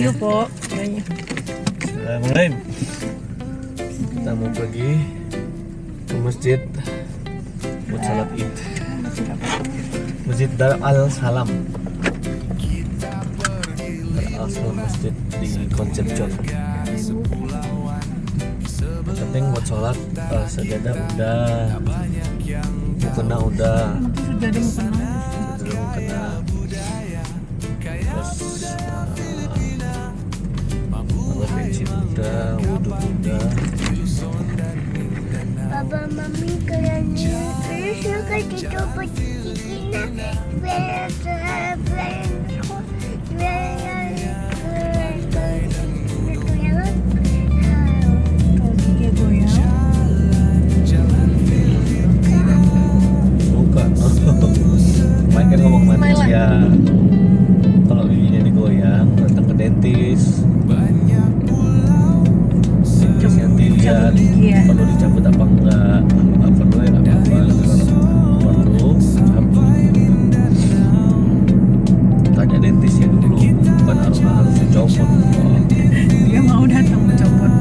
Ayo, Po. Ayo. Mulai. Kita mau pergi ke masjid buat salat Id. Masjid Dar Al Salam. Dar Al Salam masjid di Concepcion. Penting buat sholat sajadah udah, mukena udah, Sudah mukena. Terus alat bensin udah, wudhu udah. Papa mami kayaknya suka dicoba Cina biar Main kan ngomong manusia. Kalau giginya digoyang, datang ke dentis. Dentis yang dilihat perlu dicabut apa enggak. Nggak perlu ya nggak apa-apa. Kalau perlu cabut. Tanya dentisnya dulu, bukan harus dicopot. Dia mau datang mencopot.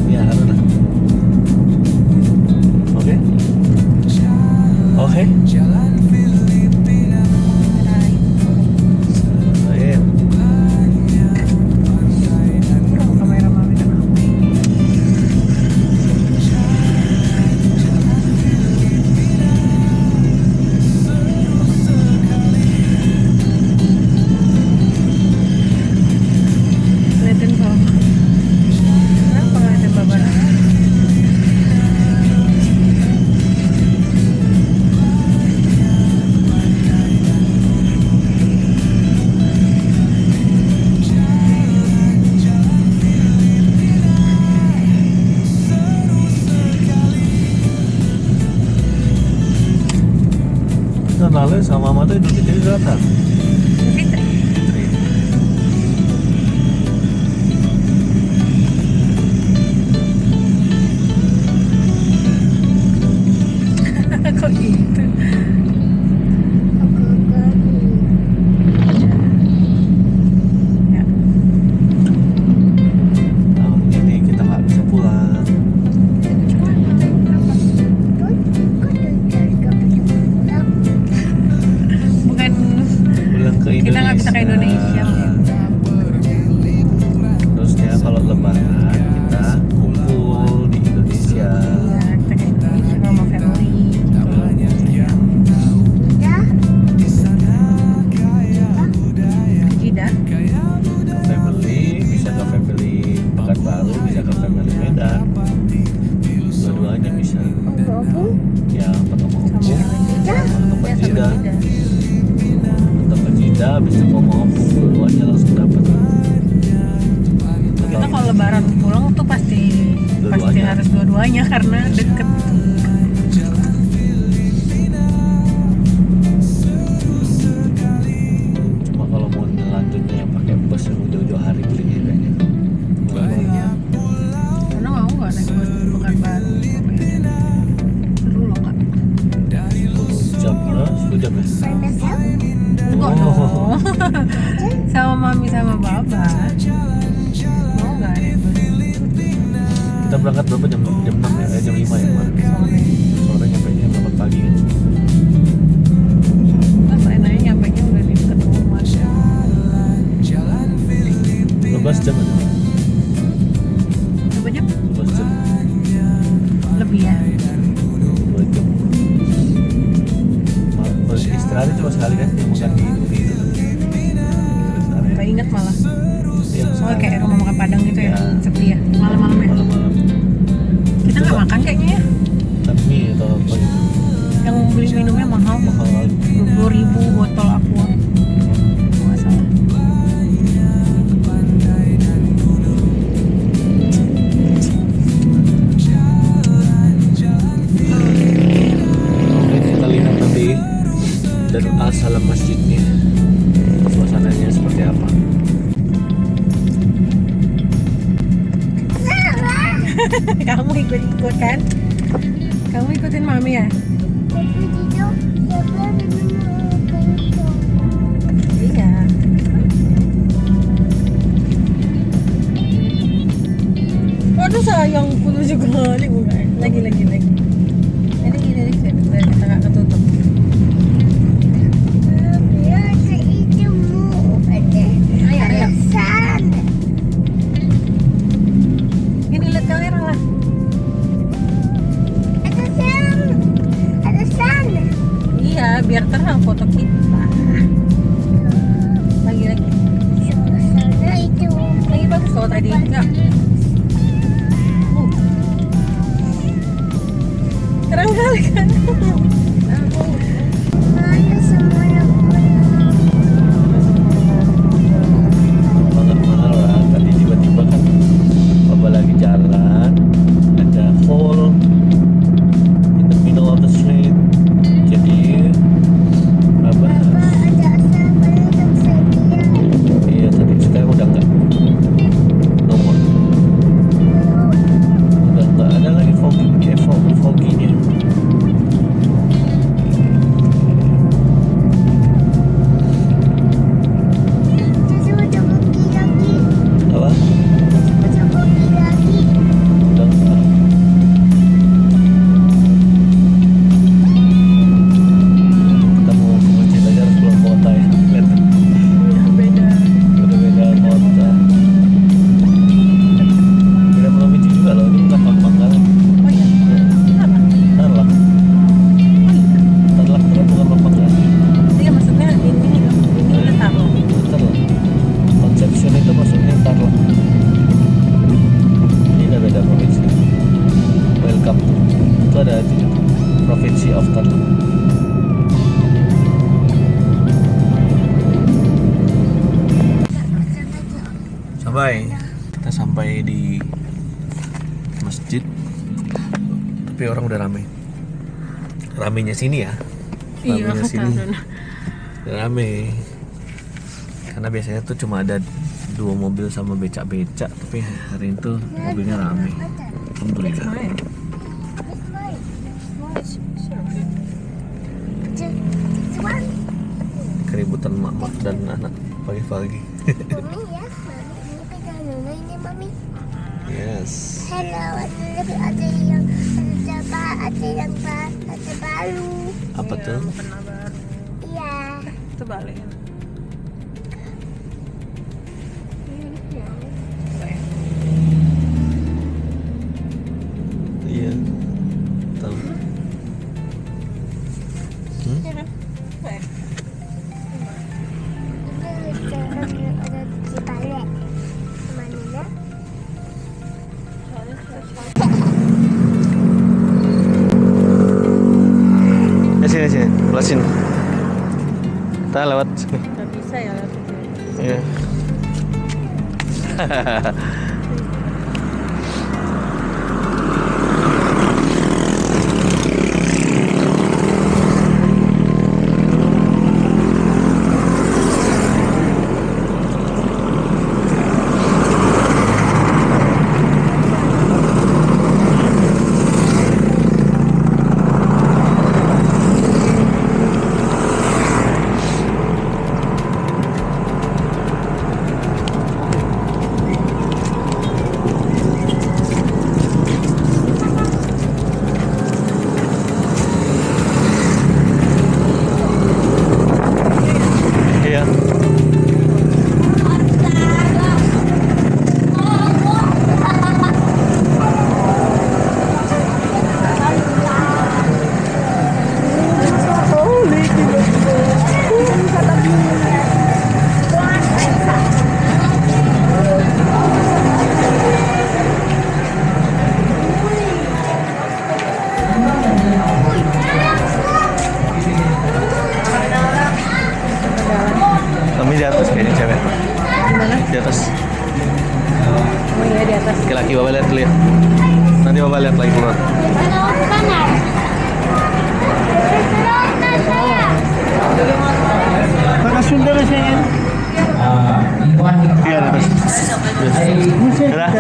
Ya harus lah. Oke. Kamera mami dan aku. Liatin Papa. Kenapa ngeliatin Papa? Tahun lalu sama mama tuh Idul Fitri datang. Fitri. Kok gitu? Ya. Tahun ini kita nggak bisa pulang. Bukan Pulang ke Indonesia. kita nggak bisa ke Indonesia. Terusnya kalau lebaran kita kumpul di Indonesia. Iya, kita ke Indonesia sama family. Jeddah. Family bisa ke family Pekanbaru, bisa ke family Medan. Dua-duanya bisa. Ya pertama Sama opung, Jeddah. atau ke Ya, sama Jeddah, Jeddah. atau ke Jeddah, bisa ke opung, dua-duanya langsung dapat. Kita kalau lebaran pulang tuh pasti Dua-duanya. harus dua-duanya karena deket. Cuma kalau mau lanjutnya pakai bus yang jauh-jauh hari belinya kayaknya. Karena mau nggak naik bus di Pekanbaru? Seru loh Kak. 10 jam, 10 jam ya? Enggak Oh. dong. Sama mami sama baba. Mau nggak naik bus? Kita berangkat berapa jam? Jam 6 ya? Jam 5 ya kemarin? Sore. Sore nyampe nya 8 pagi kan? Terus enaknya nyampenya udah di deket rumah. 12 jam ada? Berapa jam? 12 jam, Lebih ya. 2 jam. Istirahatnya cuma sekali kan? Yang makan di Indomie itu. Gak inget malah. Iya, Soalnya kayak rumah makan Padang gitu ya, Ya. sepi ya, malam-malam ya. malam-malam. Kita nggak makan kayaknya ya. Kan mie atau apa gitu. Yang beli minumnya mahal, Mahal kali. 20.000 botol aqua. Nggak salah. Oke, kita lihat nanti Darul Al Salam masjidnya, suasananya seperti apa. Kamu ikut-ikut kan? Kamu ikutin mami ya? juga kali bukan. Lagi. Ini saya nggak ketutup. Ada hidungmu. Ada sana. Ini lihat kamera lah. Ada sana. Iya, biar terang foto kita. Lagi. Sana itu. Lagi bagus kalau tadi enggak. Terang kali kan. Mana semua yang Banget mahal lah. Tadi tiba-tiba kan Papa lagi jalan, ada hole in the middle of the street. Jadi Papa ada sama yang saya iya tadi sekarang udah enggak nomor. Udah enggak ada lagi foggy-nya. udah pergi lagi. Apa? Udah pergi lagi. Udah enggak. Kita mau ke masjid aja harus keluar kota ya. Lihat, Beda. udah beda kota. Beda Pulau Biji juga loh. Ini bukan Pangkalan. Oh iya. Kenapa? Tarlak. Oh iya. Tarlak itu bukan Pangkalan. Iya maksudnya ini udah tahu. Tarlak. Conception itu maksudnya Tarlak. Ini udah beda provinsi. Welcome. Itu ada di provinsi of Tarlak. Kita sampai di masjid, tapi orang udah ramenya sini ya. Iya, Ramenya sini kan. udah rame karena biasanya tuh cuma ada 2 mobil sama becak-becak, tapi hari itu mobilnya rame. Alhamdulillah. This one. Keributan mak dan anak pagi-pagi. Mami ya, mami ini pegang dulu ini mami. Yes. Hello, ada yang baru. Apa tuh? Mukena baru. Iya. Itu balik. Iya. Tahu. Ada di balik. Mana? Sini, belasin. Kita lewat sini. Nggak bisa ya. Iya. Laki-laki Bapak lihat dulu ya. Nanti Bapak lihat lagi keluar. Nakasunda na siya yan. Iya, terus. Udah.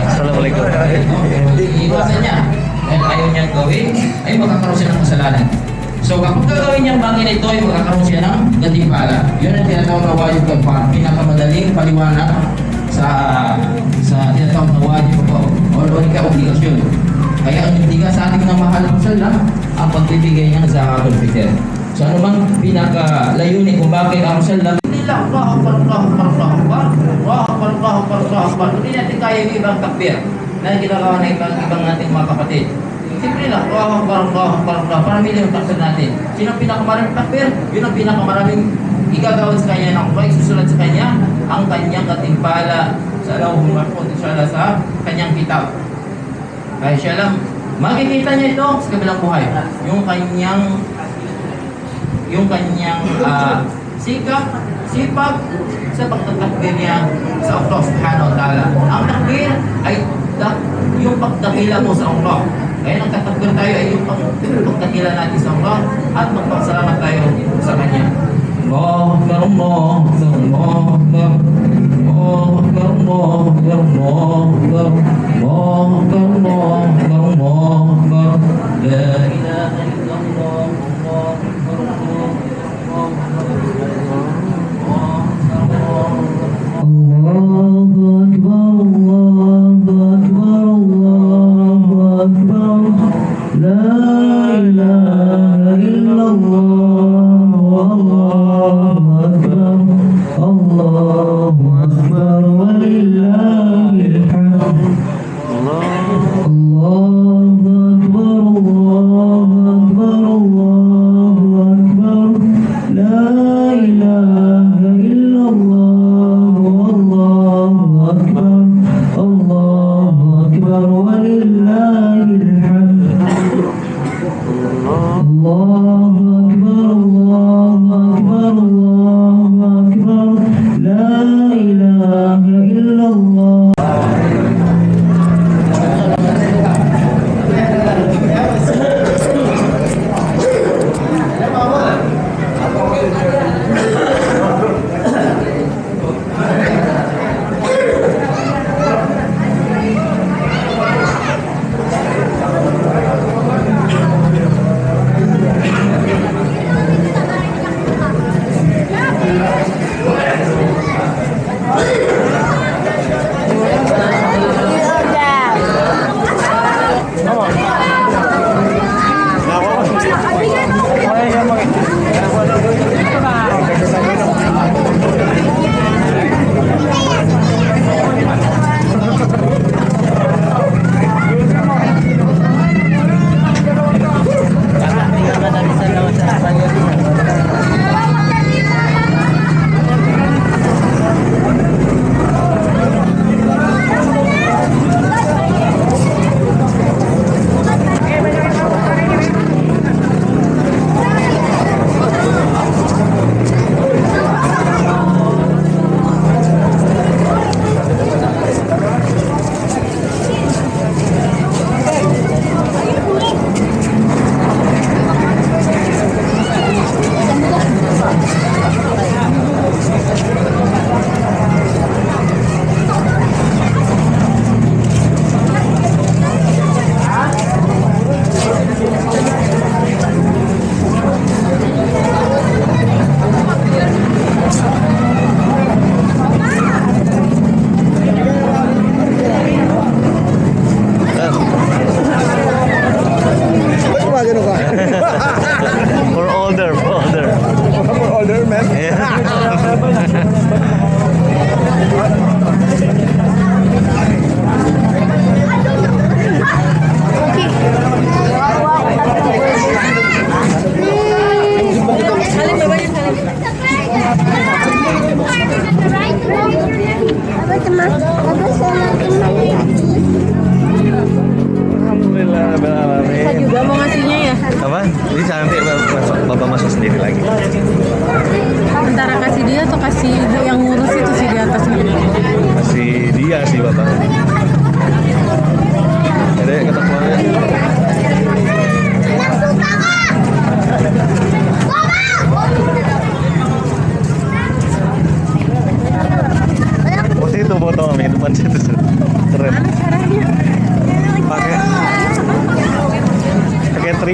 Assalamualaikum. Bahasanya, ayaw niyang gawin, ay magkakaroon siya ng kasalanan. So kapag gagawin niyang bagay na ito, ay magkakaroon siya ng gantimpala. Yun ang tinatawag na wajib kafara. Pinakamadaling paliwanag sa tinatawag na wajib o obligasyon. Kaya ang ibigay sa ating ng mahal ng salam, ang pagbibigay ng zakatul fitr. So ano bang pinakalayunin kung bakit ang salam? Hindi lang, Allahu Akbar. Hindi natin kaya yung ibang takbir na ginagawa na ibang nating mga kapatid. Simple lang, Allahu Akbar. Para million takbir natin. Sino ang pinakamaraming takbir? Yun ang pinakamaraming igagawin sa kanya ng Allah, isusulat sa kanya ang kanyang katimpala sa Lauhul Mahfuz, inshallah sa kanyang kitab. Kaya siya lang, makikita niya ito sa kabilang buhay. Yung kanyang sipag sa pagtatakbir niya sa Allah subhanahu wa ta'ala. Ang takbir ay yung pagdakila mo sa Allah. Kaya nagtatakbir tayo ay yung pagdakila natin sa Allah at magpasalamat tayo sa Kanya. Allah Akbar, Allah Akbar, Allah Akbar, Allah Akbar, Allah Akbar, Allah Akbar, Allah Akbar, Allah Akbar, Allah Akbar, la ilaha illallah, Allah Akbar, Allah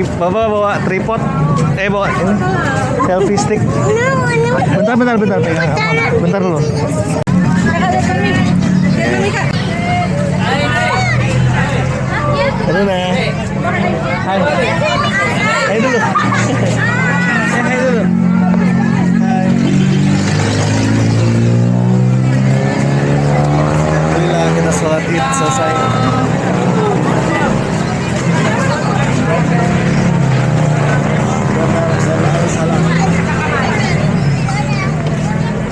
Bapak bawa tripod. Bawa ini selfie stick. Bentar pegang. Bentar dulu. Kakak lihat Mami. Lihat Mami Kak. Halo Nek. Hai. Hai dulu. Hai dulu. Hai. Alhamdulillah kita sholat Id selesai.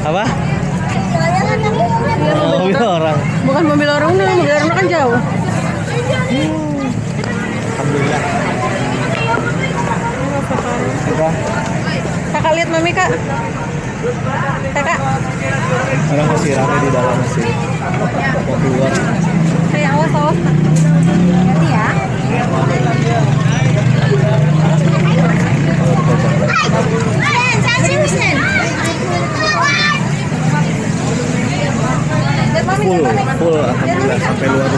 Apa? Mobil orang. Bukan mobil orang kan jauh. Alhamdulillah. Udah. Kakak lihat Mami Kak. Kakak. Orang masih ramai di dalam masih. Mau keluar. Saya awas. Hati ya. Full alhamdulillah sampai luar.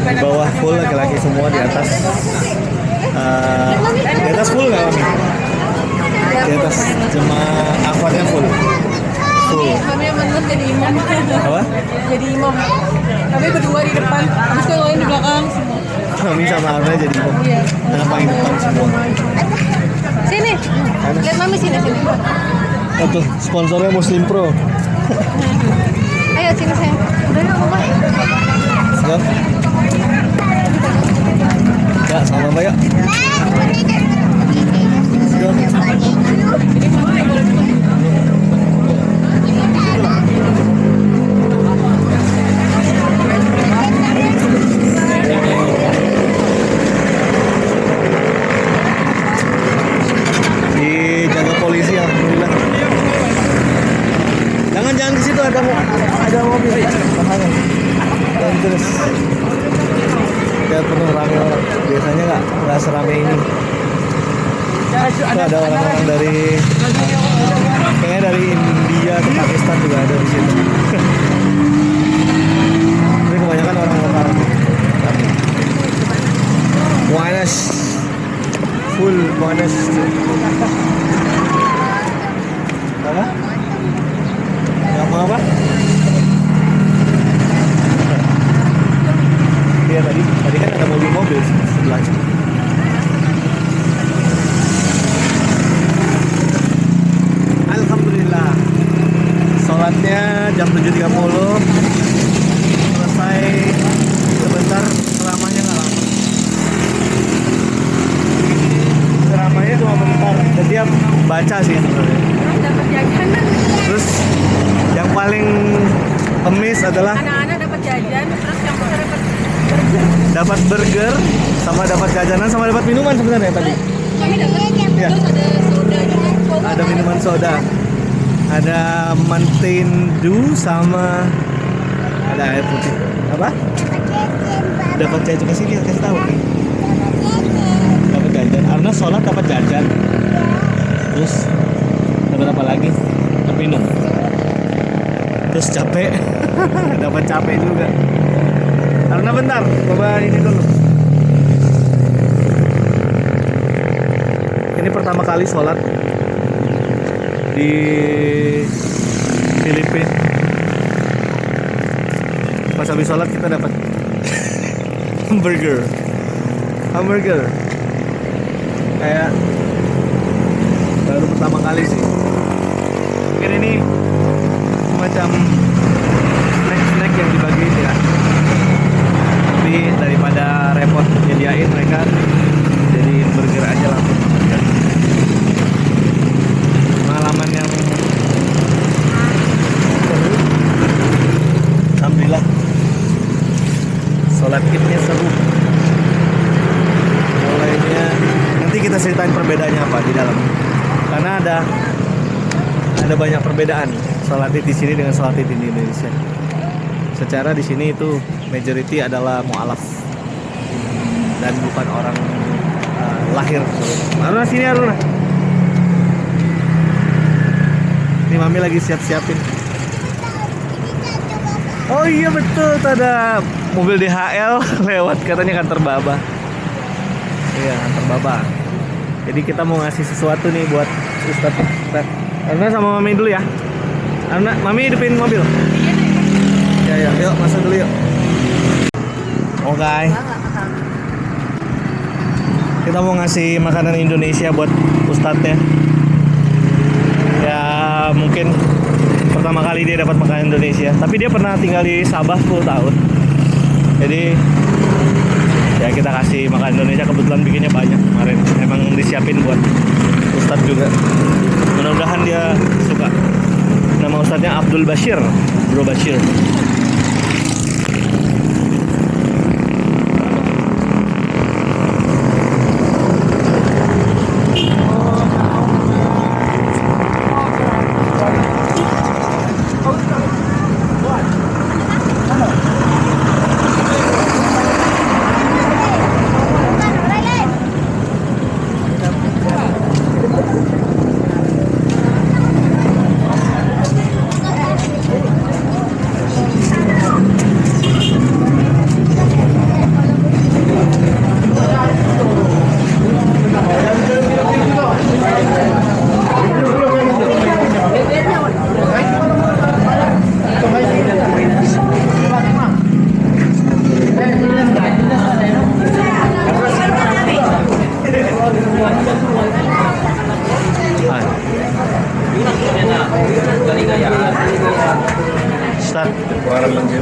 Di bawah full, laki-laki semua, di atas full nggak Mami? Di atas jemaah akhwatnya full. Kami yang menurut jadi imam. Apa? Jadi imam. Kami berdua di depan, terus yang lain di belakang semua. Mami sama Arna jadi imam. Iya. Yang paling depan semua. Sini. Lihat Mami sini. Tuh sponsornya Muslim Pro. Ayo sini sayang. Udah yuk Mama. Siap. Ya sama Mbak ya. Dijaga polisi alhamdulillah. Jangan ke situ ada mobil. Makanya. Dan terus. Ya penuh ramai orang. Biasanya nggak seramai ini. Itu ada orang-orang dari kayaknya dari India atau Pakistan juga ada di situ. Tapi kebanyakan orang lokal. Muanas full Muanas. Apa? Yang mau apa? Iya tadi kan ada mobil sebelahnya. Alhamdulillah. Sholatnya jam 7.30 selesai sebentar, ceramahnya nggak lama. Ceramahnya cuma bentar, dan dia baca sih sebenarnya. Dapat jajanan. Terus yang paling emis adalah Anak-anak dapat jajan, terus yang besar dapat burger, sama dapat jajanan, sama dapat minuman sebenarnya tadi. Kami dapat. Ya. Terus ada soda juga. Ada minuman soda, ada Mountain Dew, sama ada air putih. Apa? Dapat jajan ke sini, kasih tahu. Dapat jajan. Arna sholat dapat jajan. Terus dapat apa lagi? Dapat minum. Terus capek. Dapat capek juga. Karena bentar, coba ini dulu. Ini pertama kali sholat di Filipina. Pas habis sholat kita dapat hamburger. Kayak baru pertama kali sih. Mungkin ini semacam snack yang dibagiin ya. Tapi daripada repot nyediain, mereka jadiin burger aja langsung. Pengalaman yang seru. Alhamdulillah. Sholat Idnya seru. Mulainya nanti kita ceritain perbedaannya apa di dalam. Karena ada banyak perbedaan sholat Id di sini dengan sholat Id di Indonesia. Secara di sini itu majority adalah mu'alaf dan bukan orang lahir. Aruna sini Aruna. Ini Mami lagi siap-siapin. Oh iya betul, ada mobil DHL lewat, katanya kantor Baba. Iya, antar baba. Jadi kita mau ngasih sesuatu nih buat Ustaz. Arna sama Mami dulu ya. Arna, Mami hidupin mobil. Ya, yuk masuk dulu yuk. Oke. Kita mau ngasih makanan Indonesia buat Ustadznya. Ya mungkin pertama kali dia dapat makanan Indonesia. Tapi dia pernah tinggal di Sabah 10 tahun. Jadi ya kita kasih makanan Indonesia, kebetulan bikinnya banyak kemarin. Emang disiapin buat Ustadz juga. Mudah-mudahan dia suka. Nama Ustadznya Abdul Bashir, Bro Bashir. Ustaz,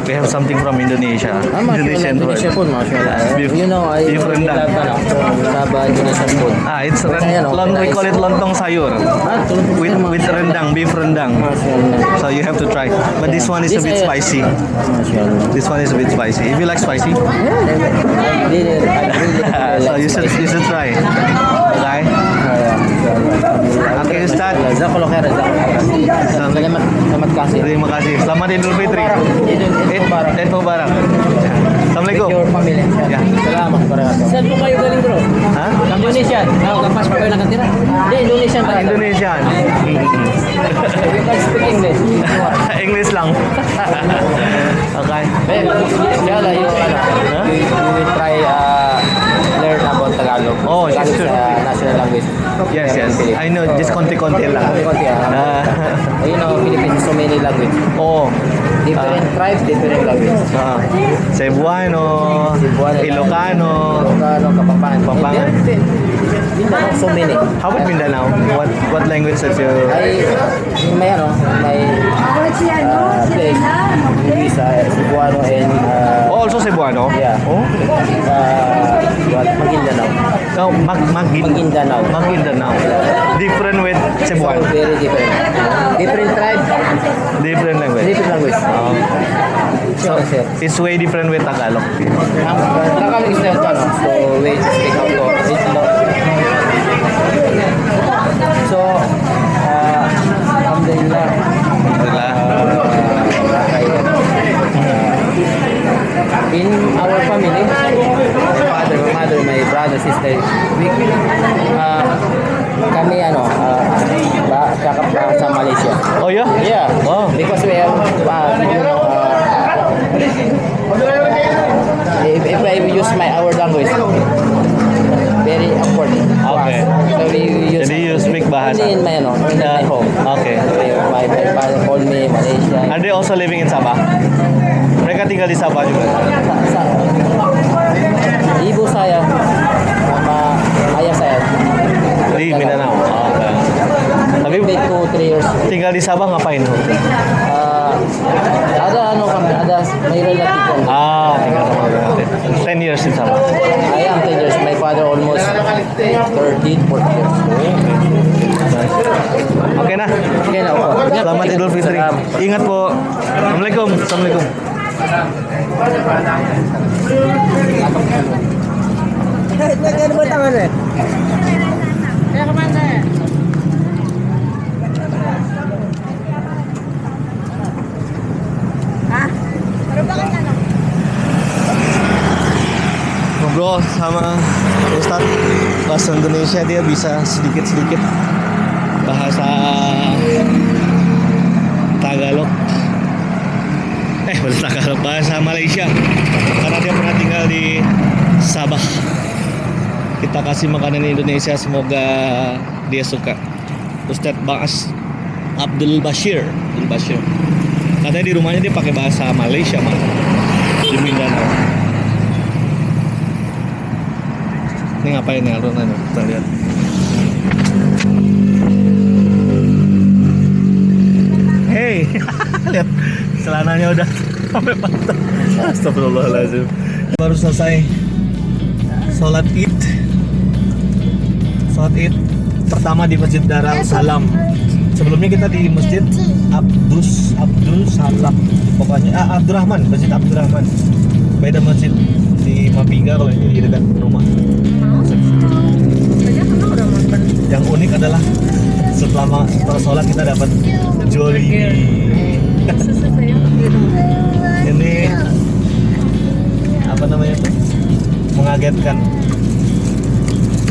we have something from Indonesia. Indonesian food. Indonesia food, mashallah. Beef- You know, I beef rendang. Sabah Indonesian food. It's we call it lontong sayur with rendang, beef rendang. Mashallah. So you have to try. But this one is a This bit is- spicy. Mashallah. This one is a bit spicy. If you like spicy, I really so you should try. Okay. Okay, Ustaz. Jazakallah khair, selamat kasih. Terima kasih. Selamat Idul Fitri. Eid Mubarak. Assalamualaikum. Your family. Ya. Salamat warahmatullahi. Saan po kayo galing bro? Hah? Indonesian. Kapas pa kayo nakatira? Hindi, Indonesian pa. Indonesian. You can speak English. English lang. Okay. Inshallah, you will try learn about Tagalog. Oh, yes, Tagalog sure. National language. Yes, yes. I know, just konti-konti lang. Konti-konti, you know, Philippines so many language. Oh. Different tribes, different language. Cebuano, Cebuano, Ilocano. Ilocano, Kapampangan. Kapampangan. Mindanao, so many. How about Mindanao? What language that you... May place, Visa, Cebuano, and Oh, also Cebuano? yeah. Oh. Maguindanao. No, Maguindanao. Maguindanao. Different with So Cebuano. very different. Different tribe, Different language. different language. So, it's way different with Tagalog. Tagalog is not so we speak out to it's not. So, alhamdulillah. In our family, father, mother, my brother, sister, kami kakap sa Malaysia. Oh, yeah? Yeah. Oh. Because we have, if I use our language, very important. to Okay. us. So we use. Jadi you speak bahasa? Only in my home. Okay. My father called me Malaysia. Are they also living in Sabah? Mereka tinggal di Sabah juga. Ibu saya, sama ayah saya. Di Mindanao. Oh, okay. Tapi Maybe 2-3 years. tinggal di Sabah ngapain? Ada may relative ko. Tinggal sama berarti. 10 years in Sabah. I am 10 years. My father almost 13, 14 years. Oke nah. Okay na, okay. Selamat Idul Fitri. Ingat po. Assalamualaikum. Assalamualaikum. Ngobrol sama Ustadz bahasa Indonesia, dia bisa sedikit-sedikit bahasa Tagalog. Bahasa Malaysia karena dia pernah tinggal di Sabah. Kita kasih makanan Indonesia, semoga dia suka. Ustadz Baas Abdul Bashir. Katanya di rumahnya dia pakai bahasa Malaysia mah. Di Mindanao. Ini ngapain nih Alun? Kita lihat. Hey, lihat celananya udah sampai patah. Astagfirullahaladzim. Baru selesai sholat id pertama di Masjid Darul Salam. Sebelumnya kita di Masjid Abdul Salam, pokoknya Abdurrahman, Masjid Abdurrahman. Beda masjid di Mapiga, kalau ini di dekat rumah. Yang unik adalah setelah sholat kita dapat Jollibee. Ini apa namanya tuh? Mengagetkan.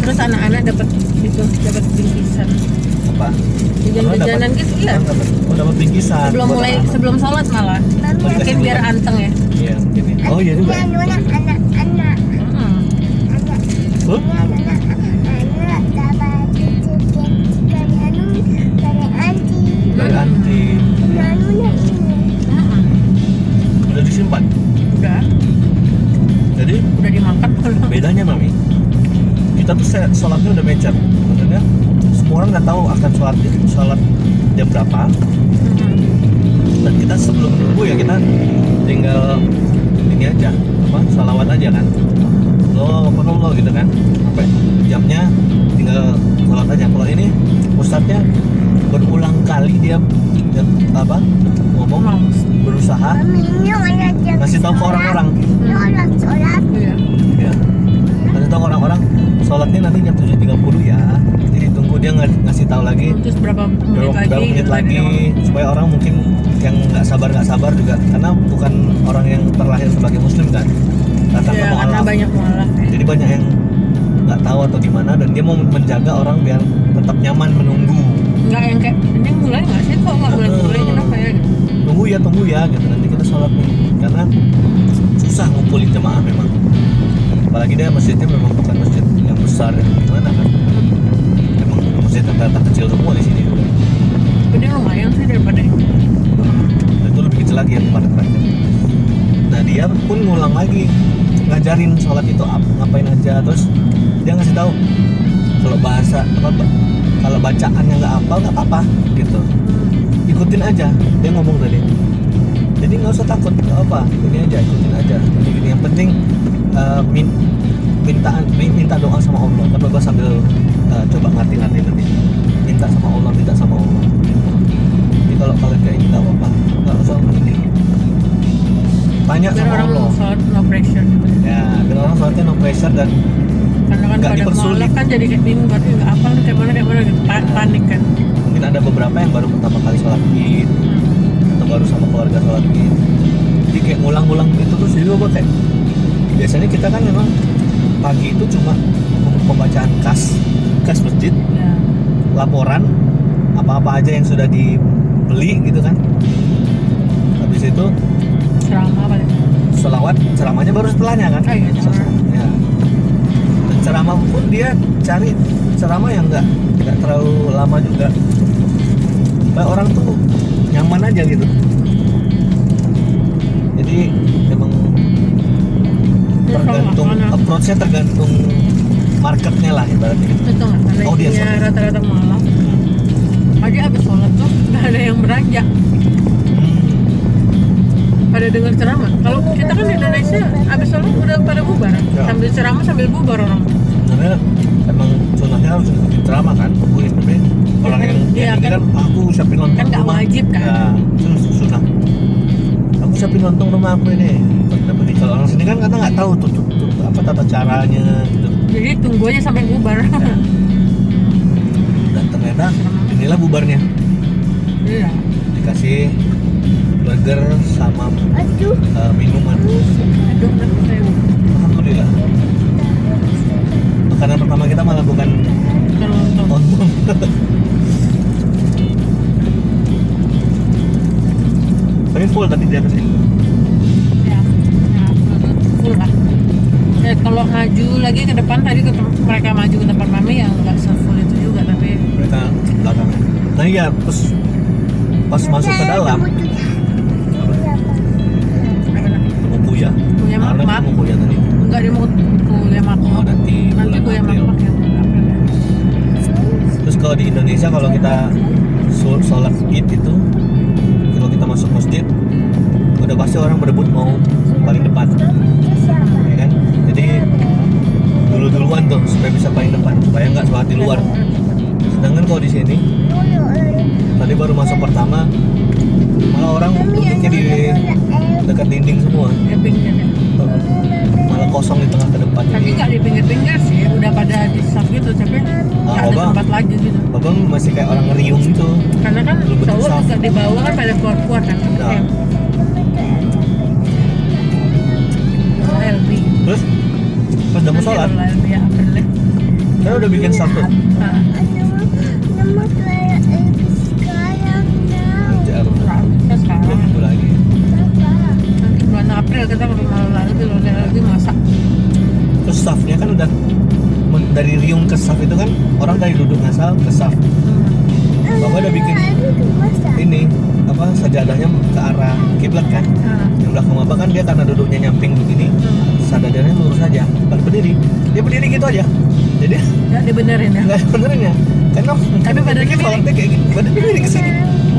Terus anak-anak dapat bingkisan. Apa? Jajan-jajanan gitu ya. Dapat bingkisan. Sebelum sholat malah. Mungkin biar anteng ya. Iya, mungkin ya. Oh iya juga. Anak. Huh? Dari anti. Udah disimpan. Udah Jadi dimakan belum? bedanya mami, kita tuh sholatnya udah mecer. Maksudnya semua orang nggak tahu akan sholat jam berapa. Dan kita sebelum nunggu ya kita tinggal ini aja, salawat aja kan. Lo gitu kan. Sampai jamnya tinggal sholat aja. Kalau ini ustadznya berulang kali dia ngomong, berusaha ngasih tahu ke orang-orang. Iya. Ya. Kasih tahu orang-orang sholatnya nanti jam 7.30 ya. Jadi tunggu dia ngasih tahu lagi Terus berapa berapa menit lagi supaya orang mungkin yang nggak sabar juga, karena bukan orang yang terlahir sebagai muslim kan, datang ke Iya, karena mualaf. banyak mualaf ya. Jadi banyak yang nggak tahu atau gimana, dan dia mau menjaga orang biar tetap nyaman menunggu. Enggak yang kayak ini mulai nggak sih, kok nggak mulai kenapa ya? Tunggu ya gitu, nanti kita sholat nih, karena susah ngumpulin jemaah memang. Apalagi dia masjidnya memang bukan masjid yang besar yang gimana kan, memang masjid rata-rata kecil semua di sini. Ini lumayan sih daripada Nah, itu lebih kecil lagi yang pada terakhir. Nah dia pun ngulang lagi ngajarin sholat itu ngapain aja, terus dia ngasih tahu kalau bahasa kalau bacaannya nggak hafal nggak apa-apa gitu, ikutin aja. Dia ngomong tadi, jadi nggak usah takut, nggak apa, ini aja ikutin aja. Jadi gini, yang penting minta doa sama Allah. Tapi gue sambil coba ngerti-ngerti nanti, minta sama Allah. Jadi kalau kalian kayak ini nggak apa-apa, nggak usah ini, tanya biar sama orang Allah. sholat no pressure gitu. Ya, biar orang sholatnya no pressure dan Karena kan nggak pada dipersulit. mualaf kan jadi kayak bingung, berarti nggak apa kayak mana gitu, panik kan. mungkin ada beberapa yang baru pertama kali sholat id atau baru sama keluarga sholat id, jadi kayak ngulang-ngulang itu terus. Jadi gue kayak biasanya kita kan memang pagi itu cuma pembacaan kas masjid, Ya. laporan apa-apa aja yang sudah dibeli gitu kan. Habis itu Ceramah paling. selawat, ceramahnya baru setelahnya kan. Oh iya, ceramah. Ya. Dan ceramah pun dia cari ceramah yang nggak terlalu lama juga, supaya orang tuh nyaman aja gitu. Jadi memang tergantung approach-nya, tergantung marketnya lah ibaratnya gitu. Itu nggak ada Audience. isinya rata-rata mualaf. Pagi abis sholat tuh nggak ada yang beranjak. Pada dengar ceramah. Kalau kita kan di Indonesia abis sholat udah pada bubar. Ya. Sambil ceramah sambil bubar orang. Sebenarnya emang sunahnya harus ikutin ceramah kan, tungguin. Tapi orang yang Iya, ini kan. kan aku siapin lontong Kan nggak rumah. wajib kan. Ya, itu sunah. Aku siapin lontong rumah aku ini. Tapi kalau orang sini kan kita nggak tahu tuh apa tata caranya gitu. Jadi tunggu aja sampai bubar. Dan ternyata inilah bubarnya. Iya. Dikasih burger sama minuman. Aduh, kenapa saya Alhamdulillah. Makanan pertama kita malah bukan nonton. lontong. Tapi full tadi di atas ini. Ya, full lah. Ya, kalau maju lagi ke depan tadi mereka maju ke depan mami yang nggak se-full itu juga tapi Mereka belakang. Nah iya, terus pas masuk ke dalam, mau kuya. Kuya Karena mak. mau kuya tadi. nggak dia mau kuliah mak. Oh, nanti bulan kuliah April. mak ya. April. Terus kalau di Indonesia kalau kita sholat Id itu, kalau kita masuk masjid, udah pasti orang berebut mau paling depan, ya kan? Jadi duluan tuh supaya bisa paling depan, supaya nggak sholat di luar. Sedangkan kalau di sini, tadi baru masuk pertama, malah orang duduknya di dekat dinding semua, Ya pinggir ya. malah kosong di tengah ke depan. Tapi Jadi nggak di pinggir-pinggir sih, udah pada di saf gitu, tapi nggak ada Bang. tempat lagi gitu. Babang masih kayak orang ngeriung gitu. Karena kan Belum bentuk cowok saf. juga di bawah kan pada keluar-keluar kan. Nah. LB. Terus pas udah mau sholat, LB ya April ya. saya udah bikin satu. Nah, Nanti kita sekarang 2 minggu lagi. nanti bulan April kita ke rumah LB masak. Terus staffnya kan udah dari riung ke staff itu kan orang dari duduk ngasal ke staff. Bapak udah bikin ini apa sajadahnya ke arah kiblat kan. Yang belakang bapak kan dia karena duduknya nyamping begini, sajadahnya lurus aja, bukan berdiri. Dia berdiri gitu aja. Jadi Ya dibenerin ya. nggak ada benernya. Karena Tapi badannya pikir sholatnya kayak gini, badannya miring ke sini.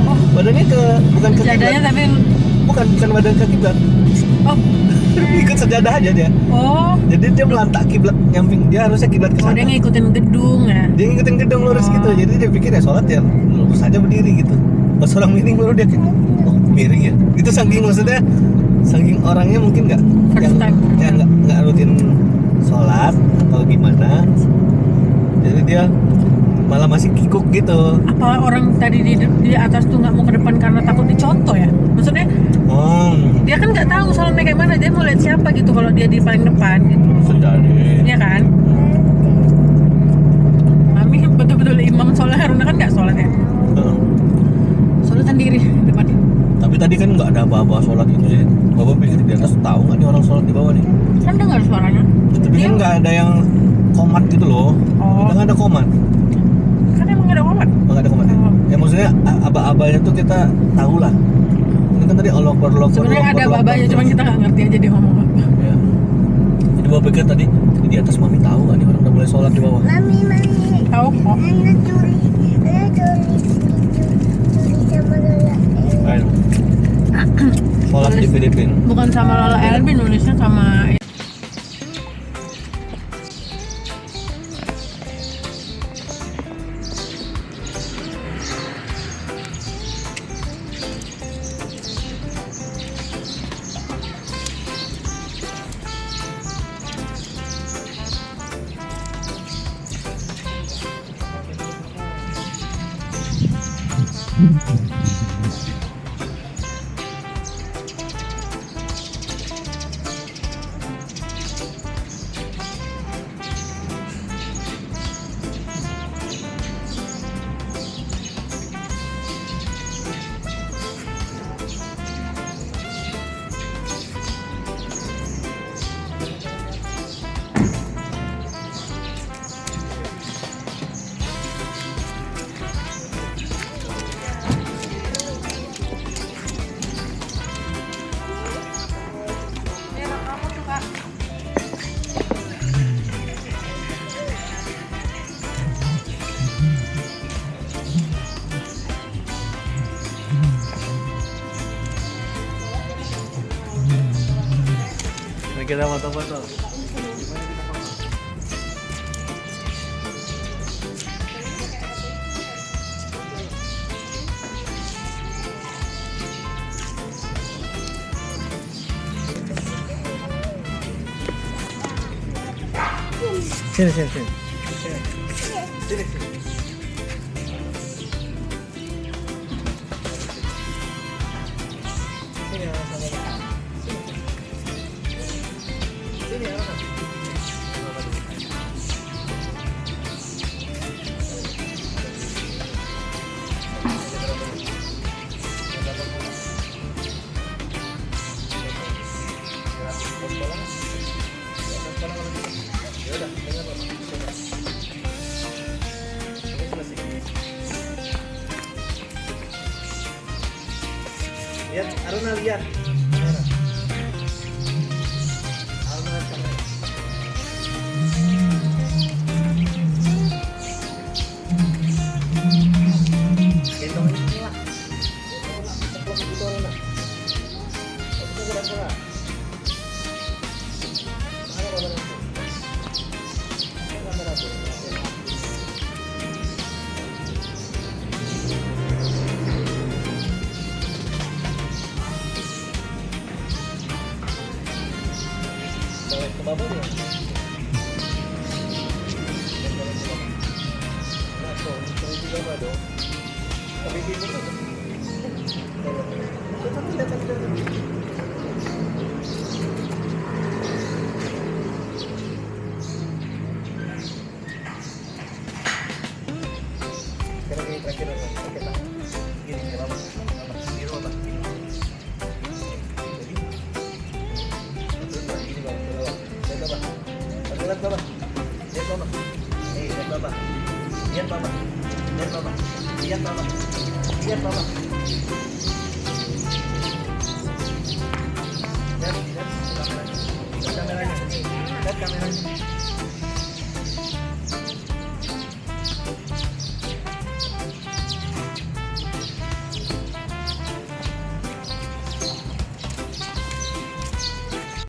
Oh, Badannya ke bukan ke jadanya kiblat. tapi Bukan badan ke kiblat. oh Ikut sajadah aja dia. oh Jadi dia melantak kiblat nyamping. Dia harusnya kiblat ke oh sana. dia ngikutin gedung ya. Dia ngikutin gedung lurus Oh. gitu. Jadi dia pikir ya sholat ya lurus aja berdiri gitu. Pas orang miring baru dia kayak, oh miring ya. Itu saking maksudnya saking orangnya mungkin nggak First time. yang nggak rutin sholat atau gimana. Jadi dia malah masih kikuk gitu. Apa orang tadi di atas tuh nggak mau ke depan karena takut dicontoh ya? Maksudnya Oh, dia kan nggak tahu sholatnya kayak mana, dia mau lihat siapa gitu kalau dia di paling depan gitu. bisa jadi. Iya kan? Mami betul-betul imam sholat, Haruna kan nggak sholat ya? Heeh. Sholat sendiri di depan. Tapi tadi kan nggak ada bawa sholat itu sih. Bapak pikir di atas tahu nggak nih orang sholat di bawah nih? Kan dengar suaranya. Tapi kan nggak ada yang komat gitu loh. Oh. Udah nggak ada komat. Kan emang nggak ada komat. Nggak ada komat ya? Oh. Ya maksudnya aba-abanya tuh kita tahu lah. Ini kan tadi Allah Akbar, Allah Akbar, Sebenarnya Allah ada Akbar, babanya, Allah cuma Akbar. kita nggak ngerti aja dia ngomong apa. Ya. Jadi bapak pikir tadi di atas mami tahu nggak nih orang udah mulai sholat di bawah? Mami, Tahu kok. Ana curi sama Lola. Ayo. Sholat di Filipina. Bukan sama Lola Elbi, nulisnya sama Nah, kita foto-foto. Sini, sini, sini. Sini, sini. Sini, sama-sama. Sini, sama-sama. Sekarang Lihat, Aruna lihat. Kamera. Aruna lihat kamera. Gendong ini lah. Teplok itu Aruna. Itu gerak-gerak. Mana kamera itu? Mana kamera itu? Balik ke bawah ya. Nah, tuh, itu juga dong. Tapi di sini tuh. Sekarang ini terakhir, oke tak? Gini, ke bawah. Di bawah, gini. Gini bawah, ke bawah. Lihat bawah. Lihat bawah. Lihat bawah. Lihat bawah. Lihat bawah. Lihat bawah. Lihat bawah. Lihat bawah. Lihat kameranya. Lihat kameranya. Lihat kameranya.